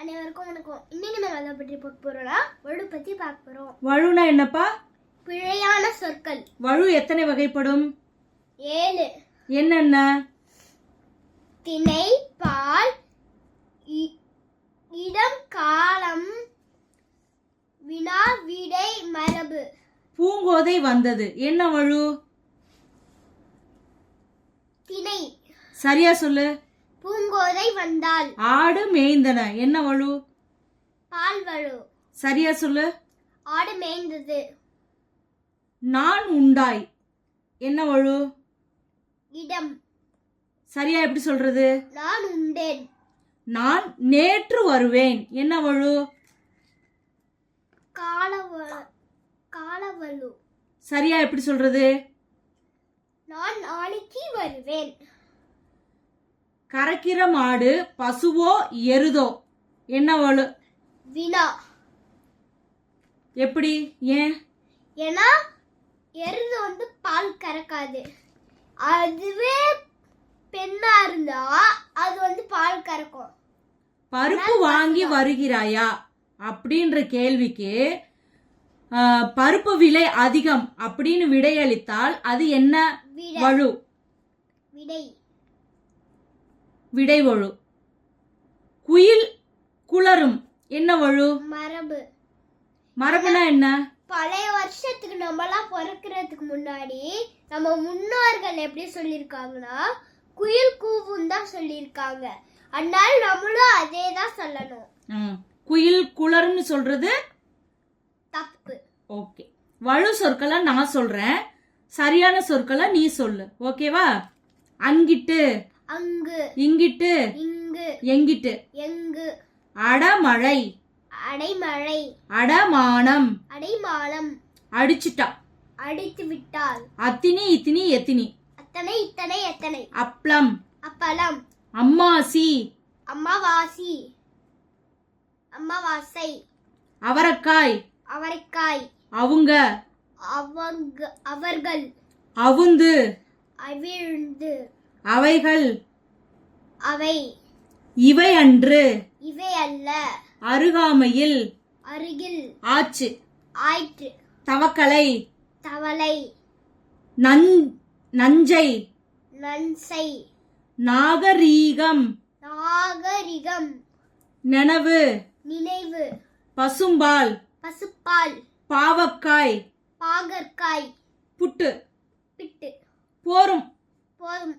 அனைவருக்கும் வணக்கம். இன்னைக்கு நம்ம எதை பற்றி பார்க்க போறோம்னா வலு பத்தி பார்க்க போறோம். வலுனா என்னப்பா? பிழையான சொற்கள். வலு எத்தனை வகைப்படும்? 7. என்னென்ன? திணை, பால், இடம், காலம், வினா, விடை, மரபு. பூங்கோதை வந்தது என்ன வலு? திணை. சரியா சொல்லு. பூங்கோதை வந்தாள். ஆடு மேய்ந்தன என்ன வலு? பால் வலு. சரியா சொல்லு. ஆடு மேய்ந்தது. நான் உண்டாய் என்ன வலு? இடம். சரியா எப்படி சொல்றது? நான் உண்டேன். நான் நேற்று வருவேன் என்ன வலு? காலவலு. சரியா எப்படி சொல்றது? நான் நாளைக்கு வருவேன். கறக்கிற மாடு பசுவோ எருதோ என்ன வலு? வினா. எப்படி? ஏன்? ஏன்னா எருது பால் கறக்காது. அதுவே பெண்ணா இருந்தா அது பால் கறக்கும். பருப்பு வாங்கி வருகிறாயா அப்படின்ற கேள்விக்கு பருப்பு விலை அதிகம் அப்படின்னு விடையளித்தால் அது என்ன வலு? விடை. விடை வலு. குயில் குளரும் என்ன வலு? மரபு. மரபுனா என்ன? பழைய வருஷத்துக்கு நம்மலாம் பிறக்கிறதுக்கு முன்னாடி நம்ம முன்னோர்கள் எப்படி சொல்லியிருக்காங்கன்னா குயில் கூவும் தான் சொல்லியிருக்காங்க. அதனால நம்மளும் அதே தான் சொல்லணும். குயில் குளரும்னு சொல்றது தப்பு. ஓகே. வலு சொற்களை நான் சொல்றேன், சரியான சொற்களை நீ சொல்லு. ஓகேவா? அங்கிட்டு, அங்கு, இங்கிட்டு, இங்கு, எங்கிட்டு, எங்கு, அடமழை, அடைமழை, அடமானம், அடைமானம், அடிச்சுட்டா, அடித்து விட்டால், அத்தினி இத்தினி எத்தினி, அத்தனை இத்தனை எத்தனை, அப்பளம், அப்பளம், அம்மாசி, அம்மாவாசி, அம்மாவாசை, அவரைக்காய், அவரைக்காய், அவங்க, அவர்கள், அவுந்து, அவிழ்ந்து, அவைகள், அவை, இவை அன்று, இவை அல்ல, அருகாமையில், அருகில், ஆச்சு, ஆயிற்று, தவக்கலை, தவளை, நஞ்சை, நன்சை, நாகரீகம், நாகரிகம், நனவு, நினைவு, பசும்பால், பசுப்பால், பாவக்காய், பாகற்காய், புட்டு, பிட்டு. போரும். போதும்.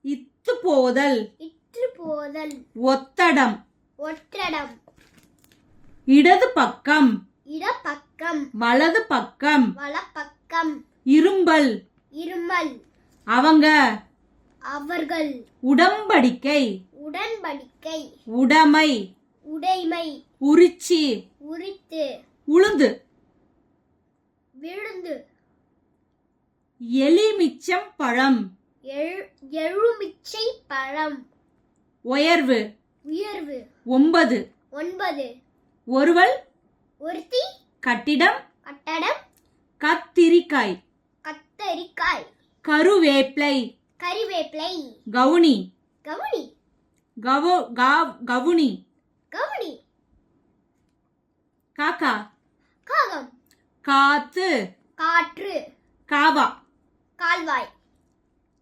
இத்து போதல், இற்று போதல், ஒத்தடம், ஒற்றடம், இடது பக்கம், இடப்பக்கம், வலது பக்கம், வலப்பக்கம், இரும்பல், இருமல், அவங்க, அவர்கள், உடம்படிக்கை, உடன்படிக்கை, உடைமை, உடைமை, உரிச்சி, உரித்து, உளுந்து, விழுந்து, எலிமிச்சம் பழம், எழுமிச்சை பழம், உயர்வு, உயர்வு, 9, 9, ஒருவல், ஒருத்தி, கட்டிடம், கட்டடம், கத்திரிக்காய், கத்தரிக்காய், கருவேப்பிலை, கறிவேப்பிலை, கவுனி, கவுனி, கவுனி, கவுனி, காக்கா, காகம், காத்து, காற்று, காவா, கால்வாய்,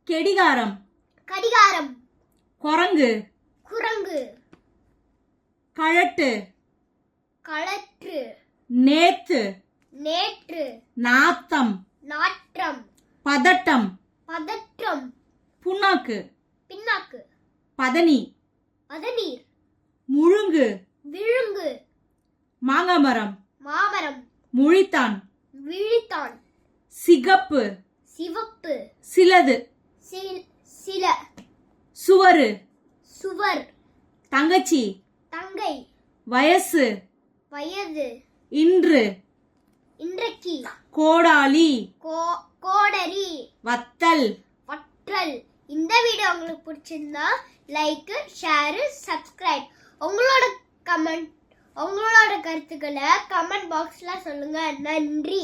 கெடிகாரம், கடிகாரம், குரங்கு, குரங்கு, கழட்டு, களற்று, நேத்து, நேற்று, நாத்தம், நாற்றம், பதட்டம், பதற்றம், புண்ணாக்கு, பின்னாக்கு, பதனி, அதநீர், முழுங்கு, விழுங்கு, மாங்கமரம், மாமரம், முழித்தான், விழித்தான், சிகப்பு, சிவப்பு, சிலது, சில, சுவரு, சுவர், தங்கச்சி, தங்கை, வயசு, வயது, இன்று, இன்றைக்கு, கோடாலி, கோடரி, வத்தல், வற்றல். இந்த வீடியோ உங்களுக்கு பிடிச்சிருந்தா லைக், ஷேர், சப்ஸ்கிரைப். உங்களோட கருத்துக்களை கமெண்ட் பாக்ஸ்ல சொல்லுங்க. நன்றி.